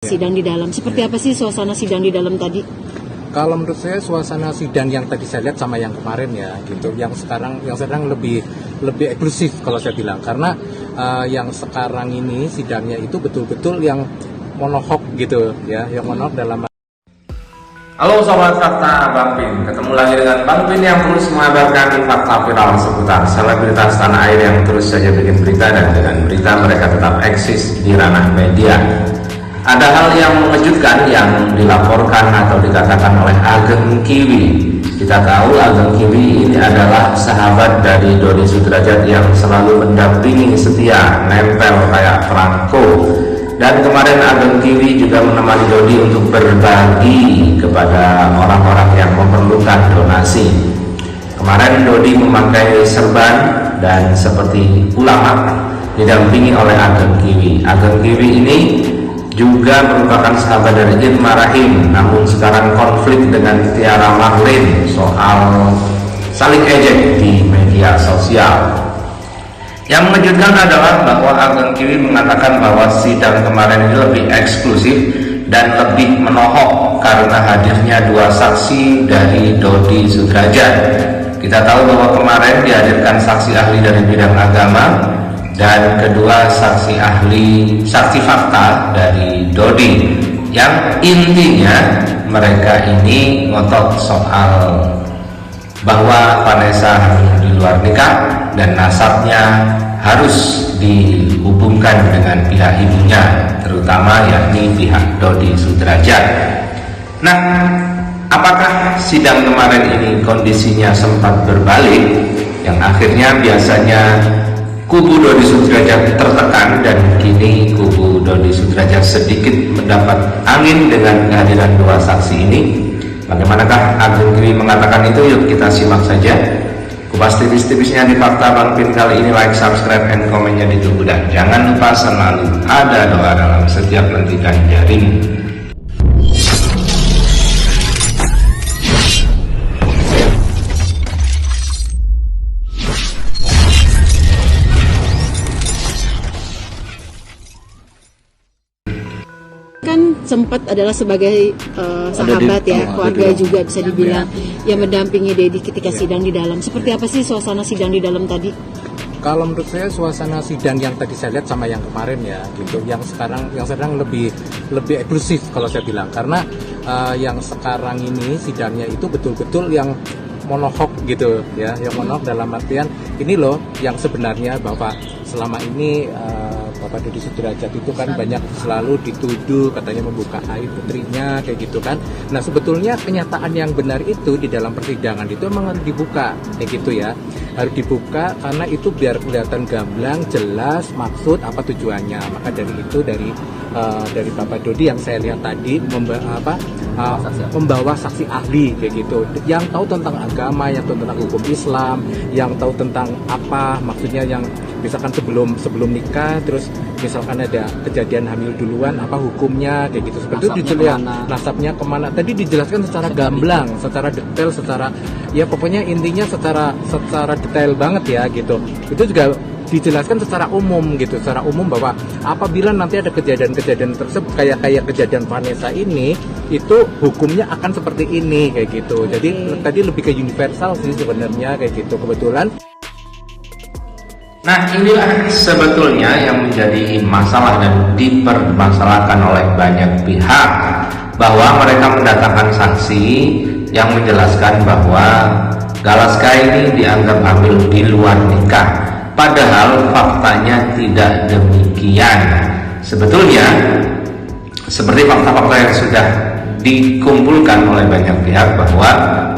Sidang di dalam, seperti apa sih suasana sidang di dalam tadi? Kalau menurut saya suasana sidang yang tadi saya lihat sama yang kemarin ya gitu, yang sekarang lebih eksklusif kalau saya bilang, karena yang sekarang ini sidangnya itu betul-betul yang monohok gitu ya, yang monohok dalam. Halo sobat fakta Bang Pin, ketemu lagi dengan Bang Pin yang terus mengabarkan fakta viral seputar selebritas tanah air yang terus saja bikin berita, dan dengan berita mereka tetap eksis di ranah media. Ada hal yang mengejutkan yang dilaporkan atau dikatakan oleh Ageng Kiwi. Kita tahu Ageng Kiwi ini adalah sahabat dari Dodi Sudrajat yang selalu mendampingi, setia, nempel kayak perangko. Dan kemarin Ageng Kiwi juga menemani Dodi untuk berbagi kepada orang-orang yang memerlukan donasi. Kemarin Dodi memakai serban dan seperti ulama didampingi oleh Ageng Kiwi. Ageng Kiwi ini juga merupakan sahabat dari Irma Rahim, namun sekarang konflik dengan Tiara Marlin soal saling ejek di media sosial. Yang mengejutkan adalah bahwa Ageng Kiwi mengatakan bahwa sidang kemarin ini lebih eksklusif dan lebih menohok karena hadirnya dua saksi dari Dodi Sudrajat. Kita tahu bahwa kemarin dihadirkan saksi ahli dari bidang agama, dan kedua saksi fakta dari Dodi, yang intinya mereka ini ngotot soal bahwa Vanessa di luar nikah dan nasabnya harus dihubungkan dengan pihak ibunya, terutama yakni pihak Dodi Sudrajat. Nah, apakah sidang kemarin ini kondisinya sempat berbalik, yang akhirnya biasanya kubu Dodi Sudrajat tertekan, dan kini kubu Dodi Sudrajat sedikit mendapat angin dengan kehadiran dua saksi ini? Bagaimanakah Ageng Kiwi mengatakan itu? Yuk kita simak saja. Kupas tipis-tipisnya di Fakta Bang Pin kali ini. Like, subscribe, and komennya ditunggu, dan jangan lupa selalu ada doa dalam setiap lentikan jarimu. Kan sempat adalah sebagai sahabat ya, keluarga juga bisa dibilang, yang mendampingi Dedi ketika sidang di dalam. Seperti apa sih suasana sidang di dalam tadi? Kalau menurut saya suasana sidang yang tadi saya lihat sama yang kemarin ya gitu, yang sekarang lebih eksklusif kalau saya bilang, karena yang sekarang ini sidangnya itu betul-betul yang monohok gitu ya, yang monohok dalam artian ini loh yang sebenarnya bahwa selama ini Bapak Dodi Sudrajat itu kan banyak selalu dituduh katanya membuka aib putrinya kayak gitu kan. Nah sebetulnya kenyataan yang benar itu di dalam persidangan itu memang harus dibuka kayak gitu ya, harus dibuka karena itu biar kelihatan gamblang, jelas maksud apa tujuannya. Maka dari itu dari Bapak Dodi yang saya lihat tadi membawa saksi ahli kayak gitu, yang tahu tentang agama, yang tahu tentang hukum Islam, yang tahu tentang apa maksudnya, yang misalkan sebelum nikah, terus misalkan ada kejadian hamil duluan, apa hukumnya kayak gitu, seperti itu dijelaskan nasabnya kemana, tadi dijelaskan secara gamblang, secara detail, secara ya pokoknya intinya secara detail banget ya gitu. Itu juga dijelaskan secara umum gitu, secara umum bahwa apabila nanti ada kejadian-kejadian tersebut kayak kejadian Vanessa ini, itu hukumnya akan seperti ini kayak gitu. Jadi tadi lebih ke universal sih sebenarnya kayak gitu kebetulan. Nah, inilah sebetulnya yang menjadi masalah dan dipermasalahkan oleh banyak pihak, bahwa mereka mendatangkan saksi yang menjelaskan bahwa Galaska ini dianggap hamil di luar nikah, padahal faktanya tidak demikian. Sebetulnya seperti fakta-fakta yang sudah dikumpulkan oleh banyak pihak bahwa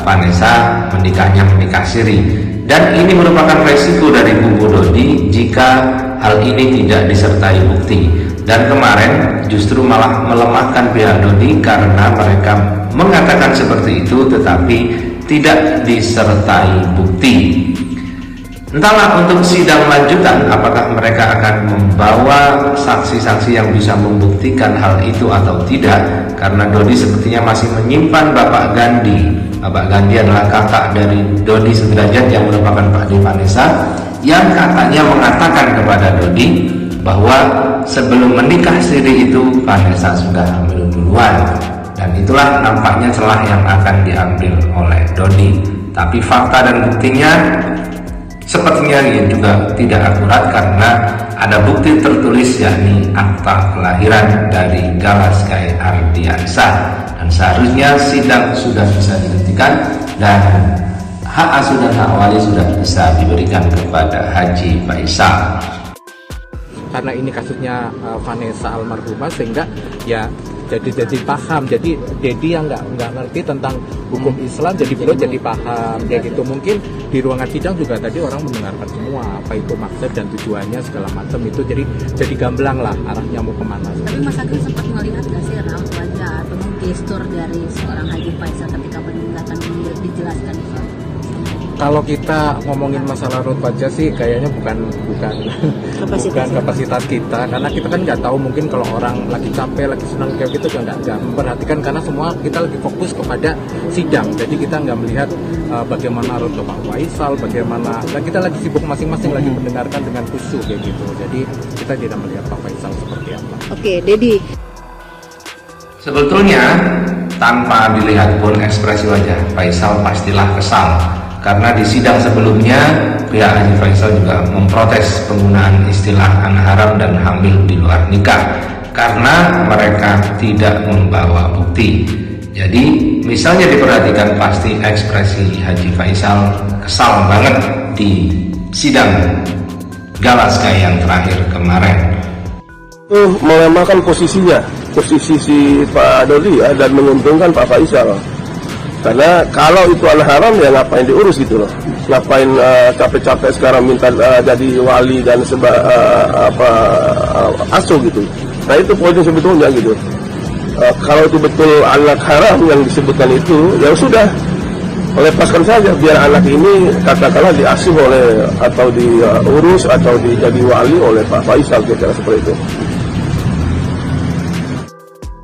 Vanessa menikah siri, dan ini merupakan resiko dari kubu Dodi jika hal ini tidak disertai bukti. Dan kemarin justru malah melemahkan pihak Dodi karena mereka mengatakan seperti itu tetapi tidak disertai bukti. Entahlah untuk sidang lanjutan apakah mereka akan membawa saksi-saksi yang bisa membuktikan hal itu atau tidak, karena Dodi sepertinya masih menyimpan Bapak Gandhi. Bapak Gandhi adalah kakak dari Dodi Sudrajat yang merupakan Pak Vanessa, yang katanya mengatakan kepada Dodi bahwa sebelum menikah siri itu Vanessa sudah hamil duluan. Dan itulah nampaknya celah yang akan diambil oleh Dodi. Tapi fakta dan buktinya sepertinya juga tidak akurat, karena ada bukti tertulis yakni akta kelahiran dari Galaskai Ardiansah, dan seharusnya sidang sudah bisa dihentikan dan hak asuh dan hak wali sudah bisa diberikan kepada Haji Faisal. Karena ini kasusnya Vanessa almarhumah, sehingga ya jadi paham. Jadi Dedi yang nggak ngerti tentang hukum Islam, jadi beliau jadi paham kayak gitu. Mungkin di ruangan sidang juga tadi orang mendengarkan semua apa itu maksud dan tujuannya segala macam itu, jadi gamblang lah arahnya mau kemana. Tapi Mas Agil sempat melihat nggak sih raut wajah atau gestur dari seorang Haji Faisal ketika meninggalkan dijelaskan itu? Kalau kita ngomongin masalah raut wajah sih kayaknya bukan kapasitas kita, karena kita kan nggak tahu, mungkin kalau orang lagi capek, lagi senang kayak gitu kan nggak memperhatikan, karena semua kita lagi fokus kepada sidang, jadi kita nggak melihat bagaimana raut Pak Faisal, bagaimana, dan kita lagi sibuk masing-masing lagi mendengarkan dengan khusyuk kayak gitu, jadi kita tidak melihat Pak Faisal seperti apa. Oke, Dedi. Sebetulnya tanpa dilihat pun ekspresi wajah Faisal pastilah kesal, karena di sidang sebelumnya pihak Haji Faisal juga memprotes penggunaan istilah anak haram dan hamil di luar nikah karena mereka tidak membawa bukti. Jadi misalnya diperhatikan pasti ekspresi Haji Faisal kesal banget di sidang Galaskai yang terakhir kemarin. Melemahkan posisi si Pak Dodi ya, dan menguntungkan Pak Faisal. Karena kalau itu anak haram ya ngapain diurus gitu loh, ngapain capek-capek sekarang minta jadi wali dan asuh gitu. Nah itu poinnya sebetulnya gitu. Kalau itu betul anak haram yang disebutkan itu, ya sudah lepaskan saja, biar anak ini katakanlah diasuh oleh atau diurus atau jadi wali oleh Pak Faisal, kira-kira seperti itu.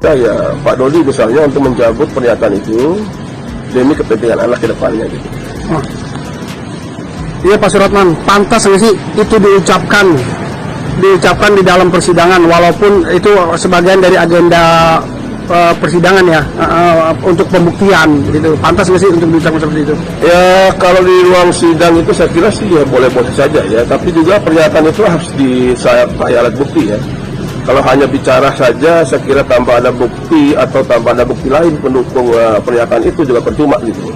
Ya Pak Dodi misalnya untuk mencabut pernyataan itu demi kepentingan anak ke depannya gitu. Iya Pak Suratman, pantas nggak sih itu diucapkan di dalam persidangan, walaupun itu sebagian dari agenda persidangan ya, untuk pembuktian gitu. Pantas nggak sih untuk diucapkan seperti itu? Ya kalau di ruang sidang itu saya kira sih ya boleh-boleh saja ya, tapi juga pernyataan itu harus disertai alat bukti ya. Kalau hanya bicara saja, saya kira tanpa ada bukti atau tanpa ada bukti lain pendukung pernyataan itu juga percuma gitu.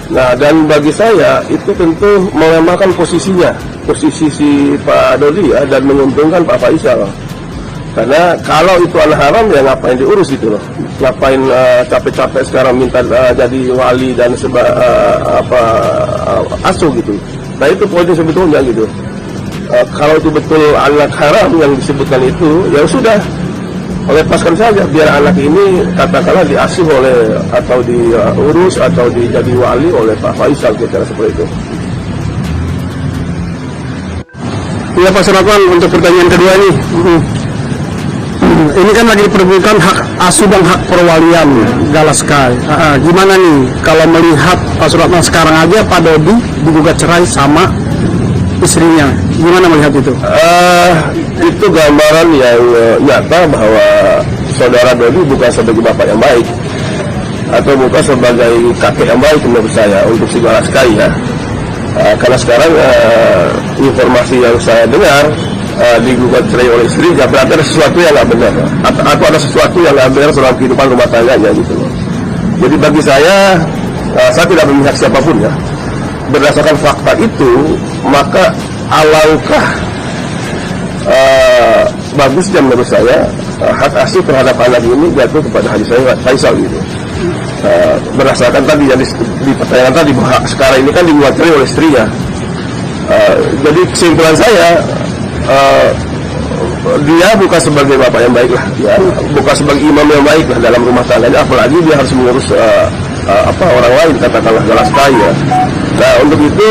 Nah, dan bagi saya itu tentu melemahkan posisi si Pak Dodi ya, dan menguntungkan Pak Faisal. Karena kalau itu anak haram ya ngapain diurus gitu loh, ngapain capek-capek sekarang minta jadi wali dan asuh gitu. Nah itu poinnya sebetulnya gitu. Kalau itu betul anak haram yang disebutkan itu, ya sudah lepaskan saja, biar anak ini katakanlah diasuh oleh atau diurus atau jadi wali oleh Pak Faisal, kira-kira seperti itu. Iya Pak Suratman, untuk pertanyaan kedua nih, ini kan lagi diperebutkan hak asuh dan hak perwalian Galaskai. Gimana nih kalau melihat Pak Suratman sekarang aja Pak Dodi digugat cerai sama istrinya, gimana melihat itu? Itu gambaran yang nyata bahwa saudara Dodi bukan sebagai bapak yang baik atau bukan sebagai kakek yang baik menurut saya untuk si Galaskai ya. Karena sekarang informasi yang saya dengar digugat cerai oleh istri, berarti ada sesuatu yang nggak benar atau ada sesuatu yang nggak benar dalam kehidupan rumah tangganya gitu loh. Jadi bagi saya tidak memihak siapapun ya. Berdasarkan fakta itu, maka alangkah bagusnya menurut saya hak asuh terhadap anak ini jatuh kepada Haji Faisal gitu. Berdasarkan tadi yang di pertanyaan tadi, bahwa sekarang ini kan dibuat cerai oleh istrinya. Jadi kesimpulan saya, dia bukan sebagai bapak yang baik lah, ya, bukan sebagai imam yang baik lah dalam rumah tangganya, apalagi dia harus mengurus orang lain, katakanlah Galaskai ya. Nah untuk itu